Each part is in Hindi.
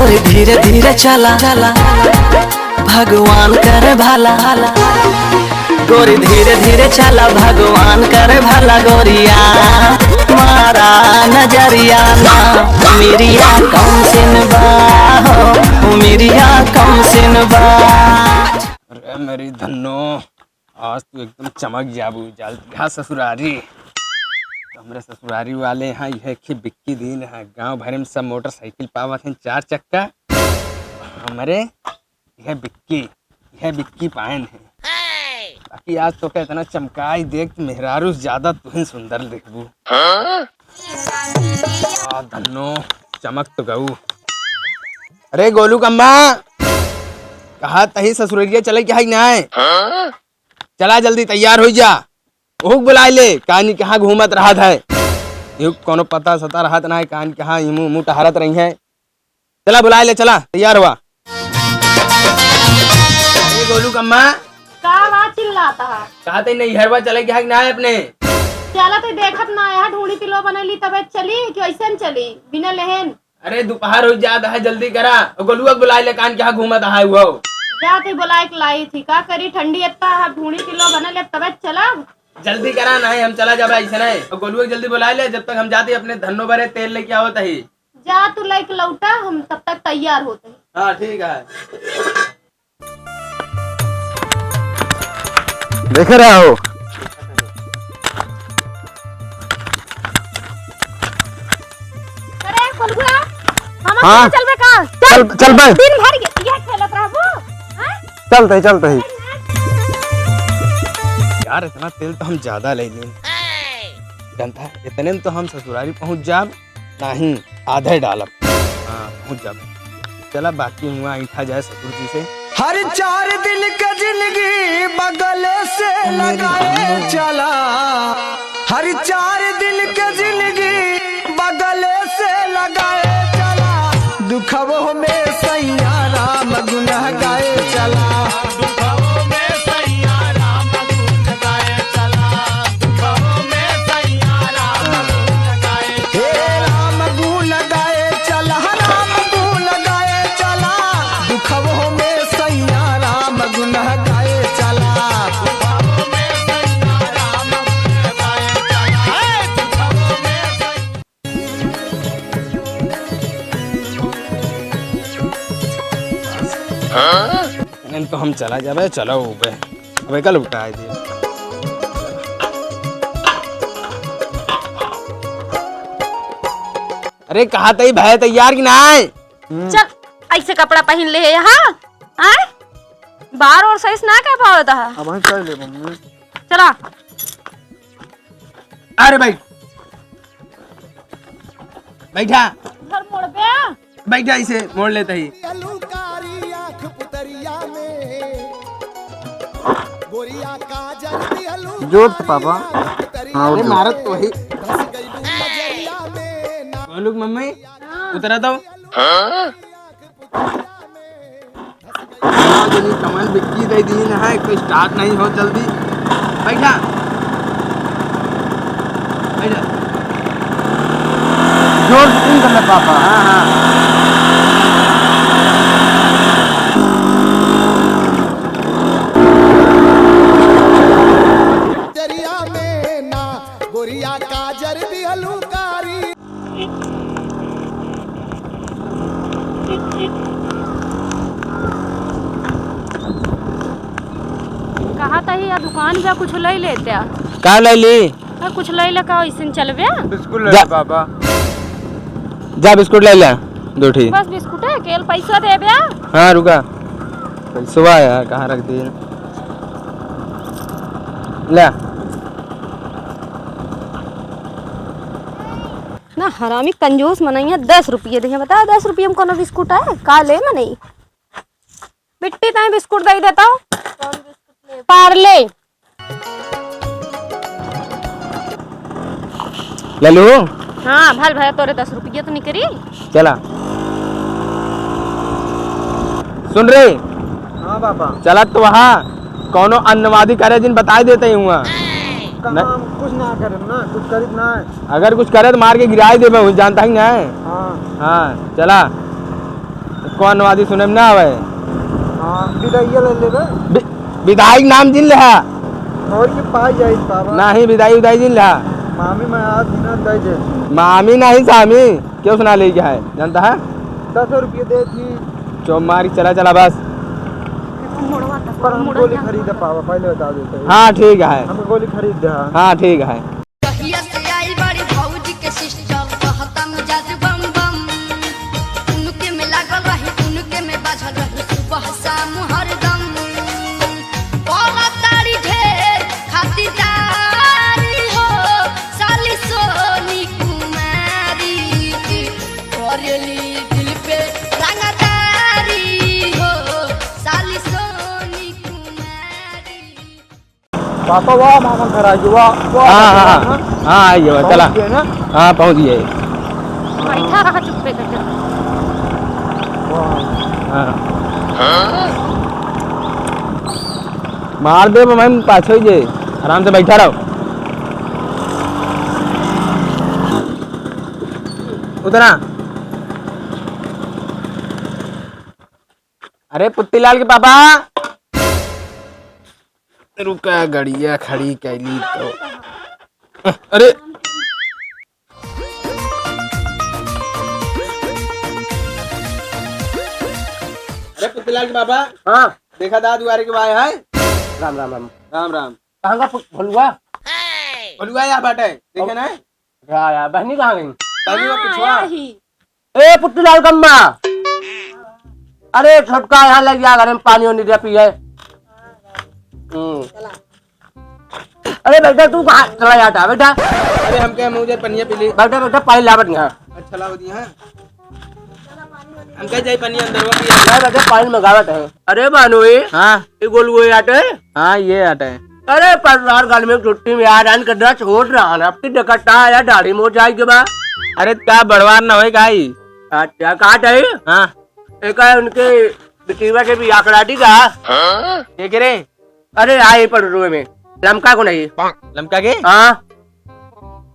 गोरी धीरे धीरे चला भगवान करे भला, गोरी धीरे धीरे चला भगवान करे भला। गोरिया मारा नजरिया ना उमिरिया कम सिनबा हो, उमिरिया कम सिनबा। अरे मेरी धन्नो, आज तू एकदम चमक जाबू जाल ससुरारी। तो हमारे ससुरारी वाले यहाँ यह कि बिक्की दिन है, गांव भर में सब मोटरसाइकिल पावत हैं 4 चक्का। हमारे यह बिक्की पायन है। बाकी आज तो क्या इतना चमकाई देख मेहरारू ज्यादा तुहिन सुंदर देखबू। धन्नो चमक तो गऊ। अरे गोलू कम्मा, कहा तही ससुरिया चले क्या ना? चला जल्दी तैयार हो जा। ओहुक बुला ले, कहानी कहाँ घूमत रहा था, कोनो पता सता रहा ना है, कहानी कहाँ मुँह टहरत रही है। चला बुला ले, चला तैयार हुआ। अरे गोलू कम्मा, चिल्लाता है कहा थे नहीं हरवा चले क्या ना है अपने? चला तो देखत ना है, ढूंढी पिलो बनली तब चली कि ऐसे चली बिना लेहन। अरे दोपहर हो जाता है, जल्दी करा। गोलुआ बुला ले, कान क्या घूमत है वो। जाते बुलाए के लाई थी, का करी ठंडी इतना है, ढूंढी पिलो बनल तब चला। जल्दी करा ना, हम चला जाबे ऐसे नहीं। और गोलुआ जल्दी बुला ले, जब तक हम जाते अपने धन्नो भरे तेल लेके आवत है। जा तू लाइक लौटा, हम तब तक तैयार होते। हाँ ठीक है। देख रहा हो अरे गोलुआ, हम हाँ? चल बे का चल बे, दिन भर ये खेलत रहबो। चलते ही यार इतना तेल तो हम ज्यादा ले लें, जानता है इतने में तो हम ससुरारी पहुंच जाब नहीं, आधे डालब। हाँ पहुंच जाब। चला बाकी हुआ ऐठा जाए ससुर जी से। हर 4 दिन का जिंदगी बगल से लगाए चला, हर 4 दिन का जिंदगी बगल से लगाए चला। दुखवो में सैया राम गुन गाए चला, दुखवो में सैया राम गुन गाए चला, दुखवो में सैया राम गुन गाए, हे राम गुन गाए चला, राम गुन गाए चला। दुखवो में सैया राम गुन गाए चला, दुखवो में सैया राम गुन गाए चला, दुखवो में इतने में तो हम चला जाबे। चलो उबे अबे कल उठाए दिए। अरे कहा तई भाई तैयार कि ना? चल ऐसे कपड़ा पहन ले यहाँ आए, बाहर और सही ना कह पावता है। अब हम चल ले मम्मी। चला अरे भाई बैठा, घर मोड़ पे बैठा इसे मोड़ लेता ही। अलूकारी आँख पुतरिया में गोरिया काजल दी अलू जोत पापा। हाँ अरे मारत तो वही धस गई नजरिया में ना बोलू मम्मी उतरा दो। कमल बिक्की दे दी है, कोई स्टार्ट नहीं हो, जल्दी बैठा बैठा। जोर से करना पापा। हाँ हाँ नजरिया में ना गोरिया काजल दी अलूकारी। कहा था ही दुकान पे कुछ ले लेते आ, का ले ली? कुछ ले ले का ऐसे चलबे। बिस्कुट ले पापा। जा बिस्कुट ले ले 2 ठी। बस बिस्कुट है, केल पैसा दे बे। हाँ रुका, पैसा यार कहाँ रख दिए ले। ना हरामी कंजूस मनैया 10 रुपये दे, बता 10 रुपये में कोनो बिस्कुट है का ले मनई। बिट्टी ताई बिस्कुट दे देता हूँ, पार्ले ले लो। हाँ भल भैया तोरे 10 रुपये तो निकली। चला सुन रे। हाँ पापा। चला तो वहाँ कोनो अन्नवादी करे जिन बता देते हुआ कुछ ना करे ना, कुछ करीब ना। अगर कुछ करे तो मार के गिराई दे, मैं जानता ही ना है। हाँ हाँ चला कौन वादी सुने में ना आवे हाँ विदाइया ले लेबे विधायक नाम जिन लहा और की पाई जाई बाबा नहीं विदाई उदाई जिन लहा मामी मैं आज बिना दे दे मामी नहीं सामी क्यों सुना ले गया है जानता है 10 रुपये दे थी चो मारी चला चला बस मुड़वा तक पर हम गोली खरीद पावा पहले बता देते हाँ ठीक है हम गोली खरीद दे हाँ ठीक है कहिया से आई बड़ी भौजी के सिस्टर कहता मिजाज बम बम उनके में लागल रही उनके में बाझल रही सुबह शाम हरदम बोला तारी ढेर खातिरदारी हो साली सोनी कुमारी करेली दिल पे रंगदारी हो साली सोनी कुमारी पापा वाह मामा घर आ गया वाह हाँ हाँ हाँ हाँ आइए बस, चला ना हाँ पहुँच गए बैठा रहा चुप्पे करके हाँ मार दे मैं पाछो ही जे आराम से बैठा रहो उतरा अरे पुत्तीलाल के पापा रुका गड़िया खड़ी कैली तो अरे अरे पुत्तीलाल के पापा हाँ देखा दाद दुआरे के भाई है राम राम राम राम राम कहाँ का भलुआ बोलुआ यहाँ बाटे देखे ना यार बहनी कहाँ गई बनी में पिछवा ए पुत्तीलाल कम्मा अरे छोटका यहाँ लग गया घर में पानी वानी दे पिए अरे बेटा तू कहाँ चला जाता बेटा अरे हम क्या मुझे पनिया पीली बेटा बेटा पानी लावत यहाँ अच्छा लाओ दिया है हम कह जाए पनिया अंदर वो अरे बेटा पानी मंगावत है अरे बानोई हाँ ये गोलगोए आटे हाँ ये आटा है अरे पर गर्मी में छुट्टी में यार आन करना छोड़ रहा है अब की डकटा यार दाढ़ी मोच जाएगी बा अरे क्या बड़वार ना होए काई अच्छा काट है हाँ एक है उनके बिटिया के भी आकड़ाटी का ये करे अरे आए पर रुए में लमका को नहीं लमका के हाँ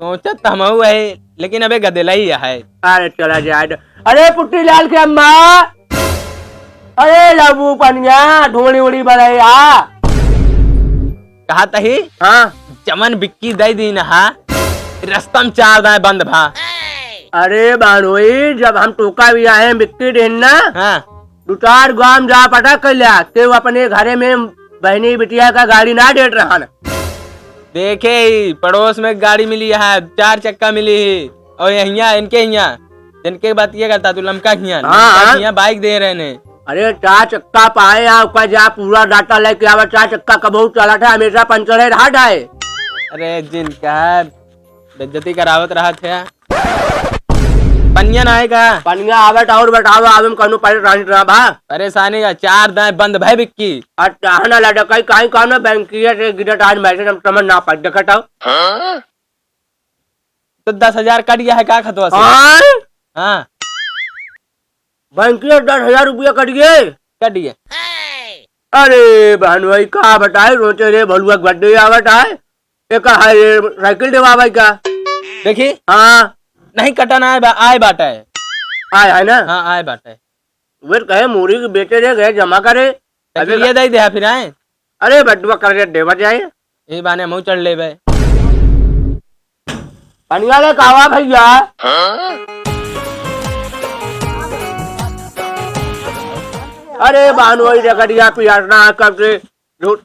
सोचा तमहू है लेकिन अबे गदेला ही है अरे चला जाए अरे पुट्टी लाल के अम्मा अरे लबू पनिया ढोली उड़ी बनाई कहा तही हाँ चमन बिक्की दई दी नहा रस्तम चार दाए बंद भा अरे बानोई जब हम टोका भी आए बिक्की देना हाँ दो चार गांव जा पटा कर लिया ते वो अपने घरे में बहनी बिटिया का गाड़ी ना डेट रहा न देखे ही पड़ोस में गाड़ी मिली है 4 चक्का मिली है और यहाँ इनके यहाँ जिनके बात ये करता तू लमका हाँ। यहाँ बाइक दे रहे ने अरे 4 चक्का पाए आपका जा पूरा डाटा लेके आवा 4 चक्का का बहुत चला था हमेशा पंचर है रहा डाए अरे जिनका बेइज्जती करावत रहा थे पनिया ना आएगा पनिया आवट और बताओ आवे में कनु परेशानी रहा बा परेशानी का 4 दाए बंद भाई बिक्की अच्छा ना लड़ा कहीं कहीं काम में बैंकिया से गिरट आज मैसेज हम समझ ना पाए देखा तो 10,000 कट गया है का खतवा से हाँ हाँ बैंकिया 10,000 रुपया कट गए कट गया अरे बहन भाई कहा बताए रोचे रे भलुआ गड्ढे आवट आए एक साइकिल देवा भाई का देखी हाँ नहीं कटना आए बाटा है आए है ना हाँ आए बाटा है वे कहे मूरी के बेटे रे गए जमा करे अभी ये दे दे फिर आए अरे बटुआ कर देवा जाए ये बाने मुँह चढ़ ले भाई पनिया ले कावा भैया अरे बानू वही जगड़िया पियासना कब से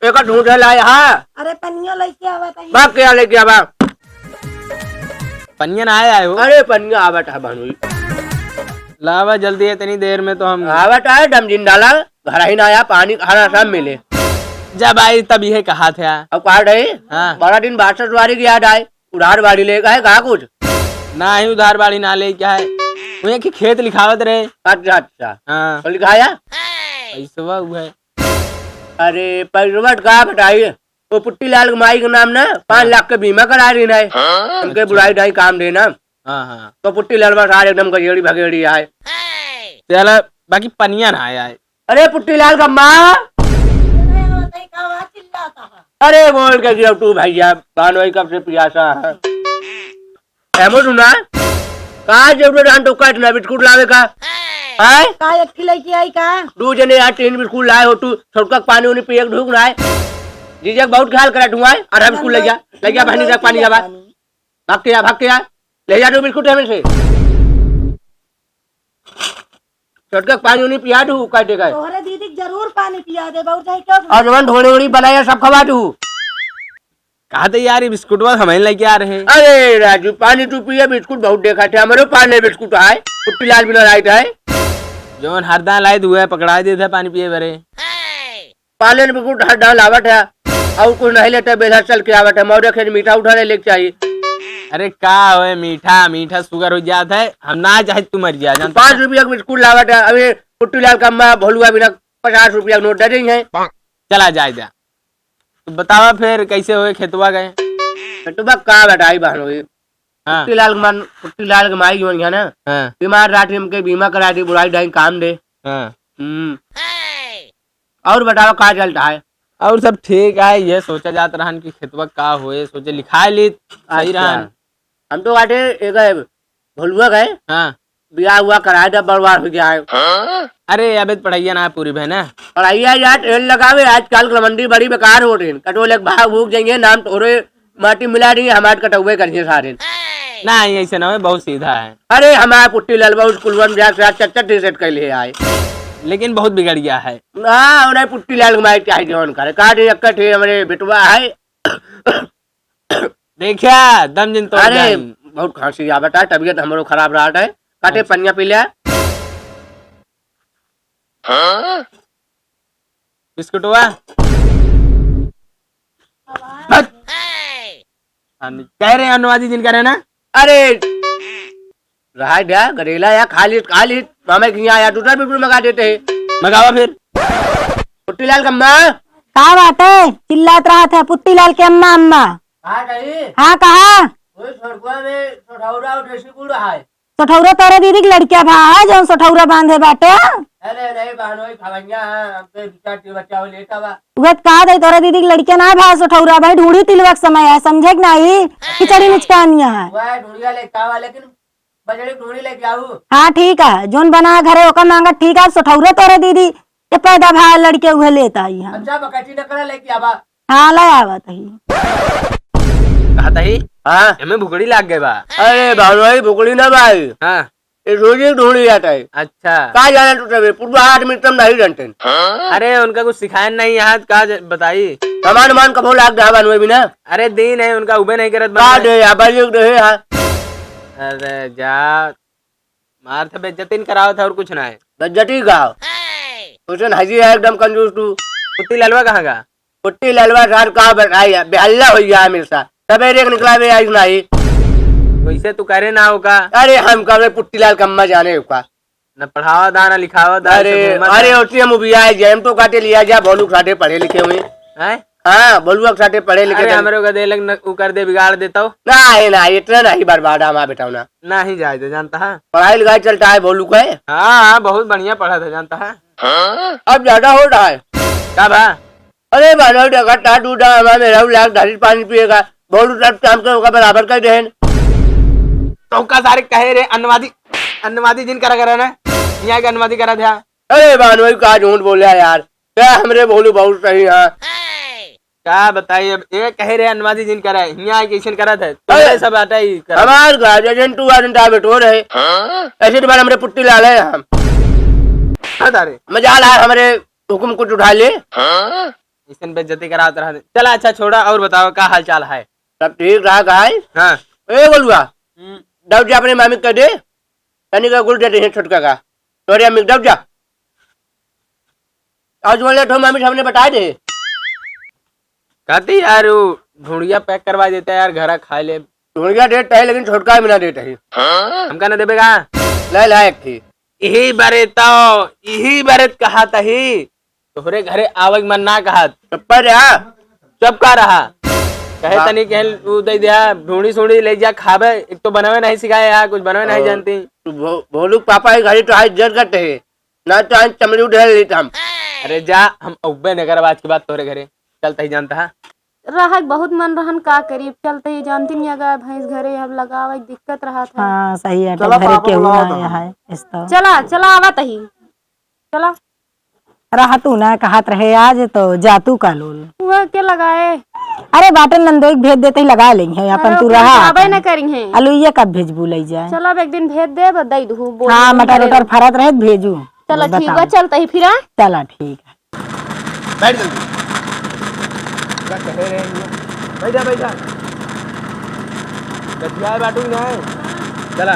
एक ढूंढे लाए हाँ अरे पनिया लेके आवा ताई बाप क्या लेके आवा पनियन आए हो अरे पनिया आवट है बानू लावा जल्दी है इतनी देर में तो हम आवट है डमजिन डाला घर ही ना आया पानी खाना सब मिले जब आई तब यह कहा था अब कहा रहे हाँ 12 दिन बाद ससुरारी की याद आए उधार बाड़ी लेकर है कहा कुछ ना ही उधार बाड़ी ना ले क्या है वही की खेत लिखावत रहे अच्छा अच्छा हाँ तो लिखाया पैसा हुआ है अरे पैसवट कहा बताइए तो पुट्टी लाल माई के नाम ना 5 लाख का बीमा करा रही ना उनके बुढ़ाई ढाई काम देना हाँ हाँ तो पुट्टी लाल सारे एकदम गजेड़ी भगेड़ी आए चल बाकी पनिया ना आया है अरे पुट्टी लाल का माँ ताई कावा चिल्लाता है अरे बोल के गिरव तू भैया बानोई कब से पियासा है एमो सुना कहा जरूरत है टोका इतना बिस्कुट लावे का आए का एक की लेके आई का दू जने यहाँ 3 बिस्कुट लाए हो तू छोटका पानी उन्हें पिए ढूक रहा है जीजक बहुत ख्याल करा तू आए और बिस्कुट ले जा बहनी रख पानी जा भाग के आ ले जा 2 बिस्कुट हमें से छोटका पानी उन्हें पिया दू काटे का तोहरे दीदी के जरूर पानी पिया दे बहुत है क्यों और जवन ढोड़ी उड़ी बनाया सब खवा दू कहा थे यार ये बिस्कुट हमें लेके आ रहे हैं। अरे राजू पानी तू पिए बिस्कुट बहुत देखा थे हमारे पानी बिस्कुट आए पुट्टी लाल बिना लाइट है जवन हरदा लाए हुए पकड़ा दे थे पानी पिए भरे पाले बिस्कुट हर डाल आवट है और कुछ नहीं लेते बेधा चल के आवट है मौरे खेत मीठा उठा लेके चाहिए। अरे का होए मीठा मीठा शुगर हो जाता है हम ना चाहे तू मर जा जानता 5 रुपया का बिस्कुट लावट है अभी पुट्टी लाल कम्मा भोलुआ बिना 50 रुपया नोट डरे है चला जाए जा तो बतावा फिर कैसे हुए खेतवा गए। तो बस का बताई बहन हुई हाँ पुट्टी लाल के माई जो है ना हाँ बीमार रात हमके बीमा करा दी बुढ़ाई ढाई काम दे। हाँ और बताओ का चलता है और सब ठीक है ये सोचा जाता रहन कि खेतवा का होए सोचे लिखा ली सही रहन। हम तो आटे एक भोलुआ गए हाँ ब्याह हुआ कराया था बर्बाद हो गया है। अरे अबे पढ़ाइया ना पूरी बहन पढ़ाइया यार तेल लगावे आजकल की मंडी बड़ी बेकार हो रही कटोले भाग भूग जाएंगे नाम तोरे माटी मिला देंगे हमारे कटौवे करिए सारे ना ऐसे ना हो बहुत सीधा है अरे हमारे पुट्टी ललवा स्कूल चच्चा टी शर्ट के लिए आए लेकिन बहुत बिगड़ गया है। हाँ उन्हें पुट्टी लाल माई चाहे जौन करे काटे अक्का थे हमारे बेटवा है देखिया दम जिन तो अरे बहुत खांसी आ बता तबीयत हमारो खराब रहा है काटे पनिया पी लिया बिस्कुटवा कह रहे हैं अनुवादी जिनका रहना। अरे रहा दिया गरेला या खाली मामे की यहाँ या दूसरा बिल्कुल मंगा देते हैं मंगावा फिर पुट्टी लाल का अम्मा का बात है चिल्लात रहा था पुट्टी लाल के अम्मा अम्मा हाँ कहा सठौरा तोरे दीदी के लड़किया भा है जो सठौरा बांधे बाटे अरे नहीं बहनोई खवैया हमके बिचार बच्चा लेटा बा उहे कहा दे तोरे दीदी के लड़किया ना भा सठौरा भाई ढूंढी तिलवा के समय है समझे कि नहीं खिचड़ी मिचकानिया है वह ढूंढिया लेके आवा लेकिन बजड़ी ढूंढी लेके आऊ हाँ ठीक है जोन बना घरे ओका मांगा ठीक है सठौरा तोरे दीदी के पैदा भा लड़के उहे लेता आई है अच्छा बकटी न करे लेके आवा हाँ ले आवत ही कहा था ही हाँ हमें भुगड़ी लाग गए बा। अरे बहनोई भुगड़ी ना भाई हाँ ये रोज ही ढूंढी जाता है अच्छा कहा जाना तू तबे पूर्व हाथ में तुम नहीं जानते अरे उनका कुछ सिखाया नहीं यहाँ कहा बताई सामान मान कबो लाग दे बहनोई बिना अरे दिन है उनका उबे नहीं करत का बा। दे या बजे दे हां अरे जा मार था बेइज्जती कराओ था और कुछ ना है। बजटी गाओ हुसैन हाजी है एकदम कंजूस तू कुत्ती ललवा कहाँ का पुट्टी ललवा साल का बताई बेहल्ला हो गया हमेशा सवेरे निकला वे आज नहीं वैसे तू करे ना होगा अरे हम कब पुट्टी लाल कम्मा जाने का न पढ़ावा दाना लिखावा दा अरे अरे उसी हम भी आए जैम तो काटे लिया जा बोलू साथे पढ़े लिखे हुए हैं हाँ बोलू साथे पढ़े लिखे अरे हमारे को दे लग उ कर दे बिगाड़ देता हूँ ना इतना नहीं बर्बाद हमारा बेटा ना ना ही जाए तो जानता है। पढ़ाई लिखाई चलता है बोलू का हाँ बहुत बढ़िया पढ़ा था जानता है। अब ज्यादा हो रहा है क्या बा अरे मानो डगा डूडा हमारा मेरा लाख ढाली पानी पिएगा बोलू सब काम का बराबर कर दे तो का सारे कहे रे अन्नवादी जिन करा ना यहाँ के अन्नवादी करा था। अरे बानोई का झूठ बोला यार क्या हमरे बोलू बहुत सही है क्या बताइए अब ये कहे रहे अन्नवादी जिन करा है यहाँ किशन करा था तो सब आता ही करा। हमारे गार्जियन टू आदंता बेटो रहे ऐसे तो बार हमरे पुट्टी लाल है हम अरे मजाल है हमारे हुक्म कुछ उठा ले इसन बेइज्जती कराता रहा। चला अच्छा छोड़ा और बताओ क्या हाल चाल है। सब ठीक रहा गाय हाँ ए बोलुआ दब जा अपने मामी कर दे तनी का गुल देते हैं छोटका का तोरे अम्मी दब जा आज बोले तो मामी सामने बता दे कहती यार वो ढूंढिया पैक करवा देता है यार घर खा ले ढूंढिया देता है लेकिन छोटका भी ना देता है हमका ना देवेगा ले लायक थी यही बरेत कहा तही तोहरे घरे आवक मन ना कहा पर चुप का रहा कहे तनी कह उ दे दिया ढूंढी सूढ़ी ले जा खावे एक तो बनवे नहीं सिखाए यार कुछ बनवे नहीं जानती भोलू पापा की गाड़ी तो आज जर करते है ना तो आज चमड़ी उठा लेता हम अरे जा हम उब्बे नगर आज के बाद तोरे घरे चलता ही जानता है रहा बहुत मन रहन का करी चलते ही जानती नहीं अगर भैंस घरे अब लगावे दिक्कत रहा था। हाँ सही है तो घरे के हुआ है इस तो चला चला आवत ही चला रहा तू ना कहत रहे आज तो जातू का लोल वह के लगाए अरे बाटन नंदोई भेज देते ही लगा लेंगे अपन तू रहा आवे न करी है। अलुइया कब भेजबू ले जाए चला अब एक दिन भेज दे दई दू बोल हाँ मटर उटर फरत रहे तो भेजू चला ठीक बा चलते ही फिर आ चला ठीक है बैठ जल्दी क्या कह रहे हैं ये? बैठ जा बैठ जा गठिया बाटू नहीं चला